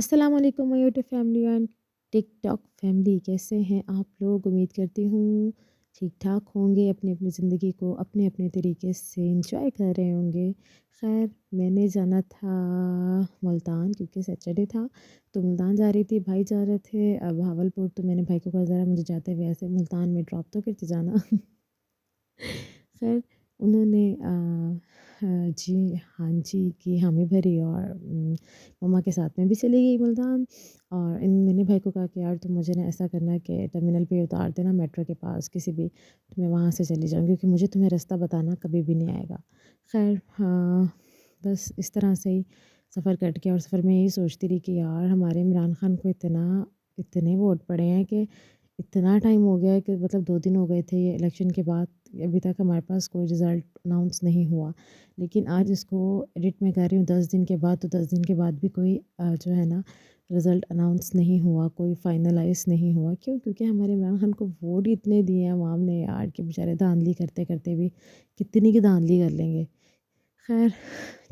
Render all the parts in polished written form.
अस्सलाम वालेकुम my YouTube family and TikTok family, कैसे हैं आप लोग? उम्मीद करती हूँ ठीक ठाक होंगे, अपनी अपनी ज़िंदगी को अपने अपने तरीके से इंजॉय कर रहे होंगे। खैर, मैंने जाना था मुल्तान क्योंकि सैटरडे था, तो मुल्तान जा रही थी, भाई जा रहे थे भावलपुर। तो मैंने भाई को कहा ज़रा मुझे जाते हुए ऐसे मुल्तान में ड्रॉप तो करके जाना। खैर, उन्होंने जी हाँ जी की हामी भरी और मम्मा के साथ में भी चली गई मुल्तान। और इन मैंने भाई को कहा कि यार तुम मुझे ना ऐसा करना कि टर्मिनल पे उतार देना मेट्रो के पास किसी भी, तो मैं वहाँ से चली जाऊँ क्योंकि मुझे तुम्हें रास्ता बताना कभी भी नहीं आएगा। खैर हाँ, बस इस तरह से ही सफ़र कट गया और सफ़र में यही सोचती रही कि यार हमारे इमरान खान को इतने वोट पड़े हैं कि इतना टाइम हो गया है कि मतलब 2 दिन हो गए थे ये इलेक्शन के बाद, अभी तक हमारे पास कोई रिज़ल्ट अनाउंस नहीं हुआ। लेकिन आज इसको एडिट में कर रही हूँ 10 दिन के बाद, तो 10 दिन के बाद भी कोई जो है ना रिज़ल्ट अनाउंस नहीं हुआ, कोई फाइनलाइज़ नहीं हुआ। क्यों? क्योंकि हमारे इमरान खान को वोट ही इतने दिए हैं अवाम ने यार कि बेचारे धांधली करते-करते भी कितनी की धांधली कर लेंगे। ख़ैर,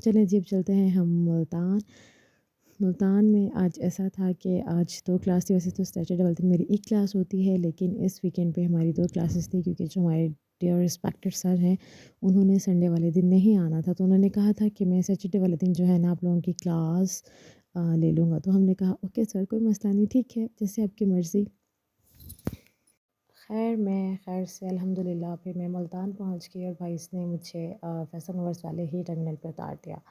चलें जी अब चलते हैं हम मुल्तान। मुल्तान में आज ऐसा था कि आज 2 क्लास थी, वैसे तो सैटरडे वाले दिन मेरी 1 क्लास होती है, लेकिन इस वीकेंड पे हमारी 2 क्लासेस थी क्योंकि जो हमारे डियर रिस्पेक्टेड सर हैं, उन्होंने संडे वाले दिन नहीं आना था। तो उन्होंने कहा था कि मैं सैटरडे वाले दिन जो है ना आप लोगों की क्लास ले लूँगा। तो हमने कहा ओके सर, कोई मसला नहीं, ठीक है, जैसे आपकी मर्ज़ी। खैर मैं खैर से अल्हम्दुलिल्लाह फिर मैं मुल्तान पहुंच गई और भाई ने मुझे फैसल यूनिवर्स वाले ही टर्मिनल पे उतार दिया।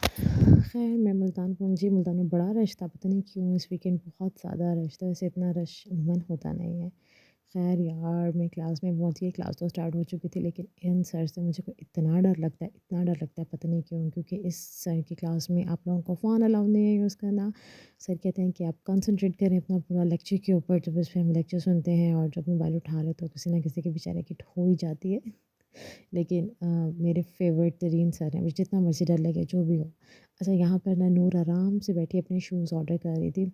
खैर मैं मुल्तान पहुंची। मुल्तान में बड़ा रश था, पता नहीं क्यों इस वीकेंड बहुत ज़्यादा रश था, वैसे इतना रश अमूमन होता नहीं है। खैर यार मैं क्लास में पहुंच गई, क्लास तो स्टार्ट हो चुकी थी, लेकिन इन सर से मुझे को इतना डर लगता है, इतना डर लगता है, पता नहीं क्यों, क्योंकि इस सर की क्लास में आप लोगों को फ़ोन अलाउ नहीं है यूज़ करना। सर कहते हैं कि आप कंसंट्रेट करें अपना पूरा लेक्चर के ऊपर, जब इस पे हम लेक्चर सुनते हैं और जब मोबाइल उठा ले तो किसी ना किसी के बेचारे की हो ही जाती है। लेकिन मेरे फेवरेट तरीन सर हैं, मुझे जितना मर्ज़ी डर लगे जो भी हो। अच्छा, यहाँ पर ना नूर आराम से बैठी अपने शूज़ ऑर्डर कर रही थी।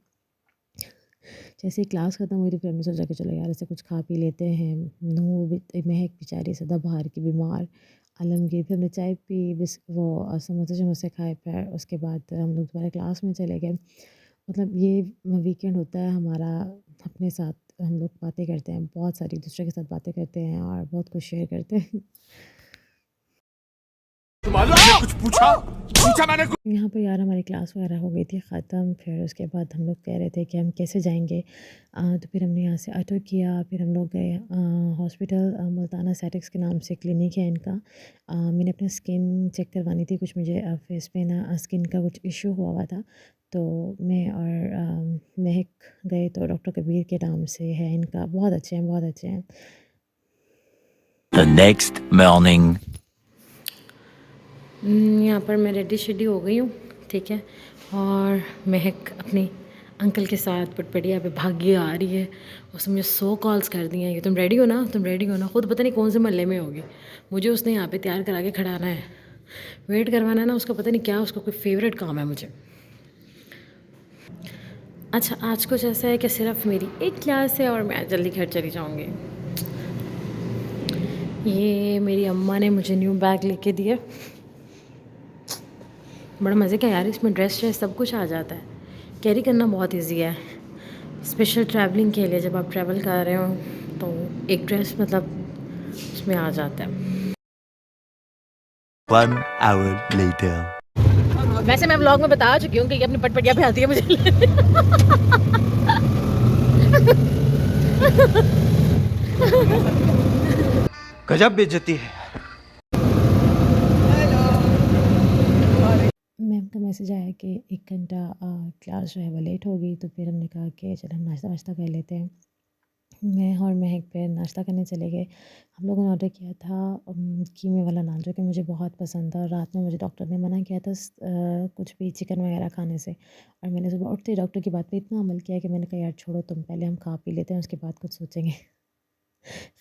जैसे ही क्लास ख़त्म हुई तो फिर हमने सोचा कि चलो यार ऐसे कुछ खा पी लेते हैं। नूर भी महक बेचारी सदा बाहर की बीमार, आलमगीर। फिर हमने चाय पी, समोसे शमोसे खाए, फिर उसके बाद हम लोग दोबारा क्लास में चले गए। मतलब ये वीकेंड होता है हमारा, अपने साथ हम लोग बातें करते हैं, बहुत सारी दूसरे के साथ बातें करते हैं और बहुत कुछ शेयर करते हैं। मैंने कुछ पूछा पूछा मैंने कुछ। यहाँ पर यार हमारी क्लास वगैरह हो गई थी ख़त्म। फिर उसके बाद हम लोग कह रहे थे कि हम कैसे जाएंगे। तो फिर हमने यहाँ से ऑटो किया, फिर हम लोग गए हॉस्पिटल, मुल्ताना एस्थेटिक्स के नाम से क्लिनिक है इनका। मैंने अपनी स्किन चेक करवानी थी, कुछ मुझे फेस पे ना स्किन का कुछ इशू हुआ था। तो मैं और महक गए, तो डॉक्टर कबीर के नाम से है इनका, बहुत अच्छे हैं, बहुत अच्छे हैं। The next morning. यहाँ पर मैं रेडी शेडी हो गई हूँ, ठीक है। और महक अपनी अंकल के साथ पटपटिया पे भागी आ रही है। उसने मुझे 100 कॉल्स कर दी हैं कि तुम रेडी हो ना, तुम रेडी हो ना। खुद पता नहीं कौन से मोहल्ले में होगी, मुझे उसने यहाँ पे तैयार करा के खड़ाना है, वेट करवाना है ना उसका, पता नहीं क्या उसका कोई फेवरेट काम है मुझे। अच्छा, आज कुछ ऐसा है कि सिर्फ मेरी 1 क्लास है और मैं जल्दी घर चली जाऊँगी। ये मेरी अम्मा ने मुझे न्यू बैग लेके दिया, बड़ा मज़े का यार, इसमें ड्रेस व्रेस सब कुछ आ जाता है, कैरी करना बहुत इजी है। स्पेशल ट्रैवलिंग के लिए जब आप ट्रैवल कर रहे हो तो एक ड्रेस मतलब उसमें आ जाता है। 1 hour later. वैसे मैं व्लॉग में बता चुकी हूँ कि ये अपनी पटपटिया पे आती है मुझे लेने। गजब बेइज्जती है। मैम का मैसेज आया कि 1 घंटा क्लास जो है वो लेट होगी, तो फिर हमने कहा कि चलो हम नाश्ता वाश्ता कर लेते हैं। मैं और महक फिर नाश्ता करने चले गए। हम लोगों ने ऑर्डर किया था कीमे वाला नान, जो कि मुझे बहुत पसंद था, और रात में मुझे डॉक्टर ने मना किया था कुछ भी चिकन वगैरह खाने से। और मैंने सुबह उठते ही डॉक्टर की बात पे इतना अमल किया कि मैंने कहा यार छोड़ो तुम, पहले हम खा पी लेते हैं उसके बाद कुछ सोचेंगे।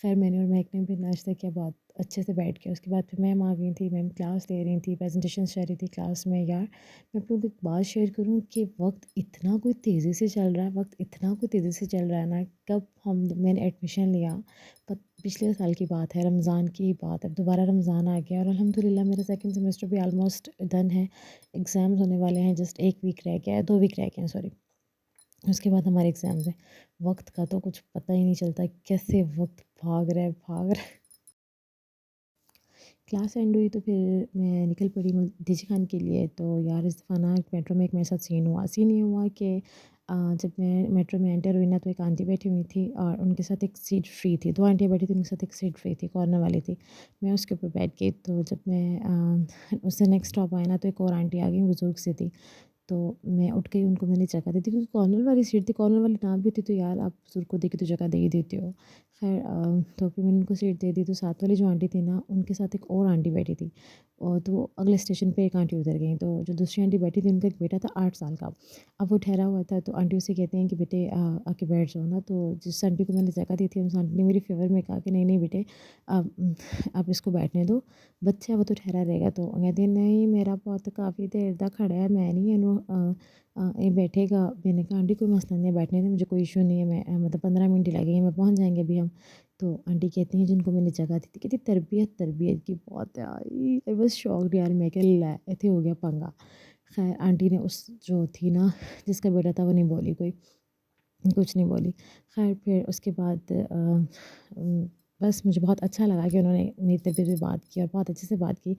खैर मैंने और महक ने भी नाश्ता किया बहुत अच्छे से बैठ के। उसके बाद फिर मैम आ गई थी, मैम क्लास ले रही थी, प्रेजेंटेशन कर रही थी क्लास में। यार मैं आप लोगों को एक बात शेयर करूँ कि वक्त इतना कोई तेज़ी से चल रहा है, वक्त इतना कोई तेज़ी से चल रहा है ना। कब मैंने एडमिशन लिया, पर पिछले साल की बात है, रमज़ान की बात है, अब दोबारा रमज़ान आ गया और अल्हम्दुलिल्लाह मेरा सेकंड सेमेस्टर भी ऑलमोस्ट डन है। एग्ज़ाम्स होने वाले हैं, जस्ट 1 वीक रह गया है, 2 वीक रह गए हैं, सॉरी। उसके बाद हमारे एग्ज़ाम्स हैं। वक़्त का तो कुछ पता ही नहीं चलता, कैसे वक़्त भाग रहा है। क्लास एंड हुई तो फिर मैं निकल पड़ी दीजी खान के लिए। तो यार इस दफ़ा ना मेट्रो में एक मेरे साथ सीन हुआ। सीन ये हुआ कि जब मैं मेट्रो में एंटर हुई ना, तो एक आंटी बैठी हुई थी और उनके साथ एक सीट फ्री थी। 2 आंटियाँ बैठी थी, उनके साथ एक सीट फ्री थी, कॉर्नर वाली थी। मैं उसके ऊपर बैठ गई। तो जब मैं उससे नेक्स्ट स्टॉप आया ना, तो एक और आंटी आ गई, बुज़ुर्ग सी थी। तो मैं उठ गई, उनको मैंने जगह दे दी क्योंकि कॉर्नर वाली सीट थी। कॉर्नर वाली ना भी होती तो यार आप बुज़ुर्ग को देख के तो जगह दे ही देते हो। ख़ैर तो फिर मैंने उनको सीट दे दी। तो साथ वाली जो आंटी थी ना, उनके साथ एक और आंटी बैठी थी। और तो वो अगले स्टेशन पे एक आंटी उतर गईं। तो जो दूसरी आंटी बैठी थी, उनका एक बेटा था 8 साल का। अब वो ठहरा हुआ था, तो आंटी उससे कहती हैं कि बेटे आके बैठ जाओ ना। तो जिस आंटी को मैंने जगह दी थी, उस आंटी ने मेरे फ़ेवर में कहा कि नहीं, नहीं बेटे, आप इसको बैठने दो, बच्चा है वो तो ठहरा रहेगा। तो कहती नहीं, मेरा पुत्त काफ़ी देर दा खड़ा है, मैं नहीं इन्हू ये बैठेगा। मैंने कहा आंटी कोई मसला नहीं है, बैठने दें, मुझे कोई इशू नहीं है, मैं मतलब 15 मिनट ही लगेंगे, मैं पहुँच जाएँगे अभी हम। तो आंटी कहती हैं जिनको मैंने जगह दी थी, कहती तरबियत की बहुत है। आई वाज़ शॉक्ड यार, मैं क्या लै इत्थे हो गया पंगा। ख़ैर आंटी ने उस जो थी ना, जिसका बेटा था, वो नहीं बोली कोई, कुछ नहीं बोली। ख़ैर फिर उसके बाद बस मुझे बहुत अच्छा लगा कि उन्होंने मेरी तरबियत पे बात की और बहुत अच्छे से बात की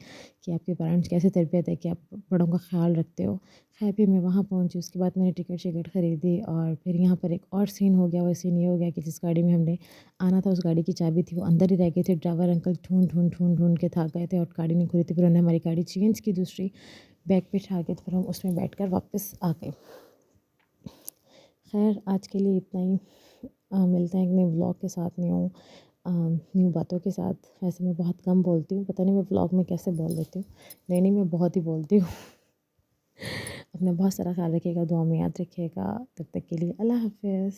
कि आपके पेरेंट्स कैसे तरबियत है कि आप बड़ों का ख़्याल रखते हो। ख़ैर फिर मैं वहाँ पहुँची, उसके बाद मैंने टिकट-शिकट ख़रीदी और फिर यहाँ पर एक और सीन हो गया। वो सीन ये हो गया कि जिस गाड़ी में हमने आना था, उस गाड़ी की चाबी थी, वो अंदर ही रह गई थी। ड्राइवर अंकल ढूँढ के थक गए थे और गाड़ी नहीं खुली थी। फिर उन्होंने हमारी गाड़ी चेंज की दूसरी, बैक पे बिठा के, तो फिर हम उसमें बैठकर वापस आ गए। ख़ैर आज के लिए इतना ही। मिलते हैं एक नए व्लॉग के साथ, न्यू बातों के साथ। वैसे मैं बहुत कम बोलती हूँ, पता नहीं मैं व्लॉग में कैसे बोल लेती हूँ। नहीं, नहीं, मैं बहुत ही बोलती हूँ। अपना बहुत सारा ख़्याल रखिएगा, दुआ में याद रखिएगा। तब तक के लिए अल्लाह हाफ़िज़।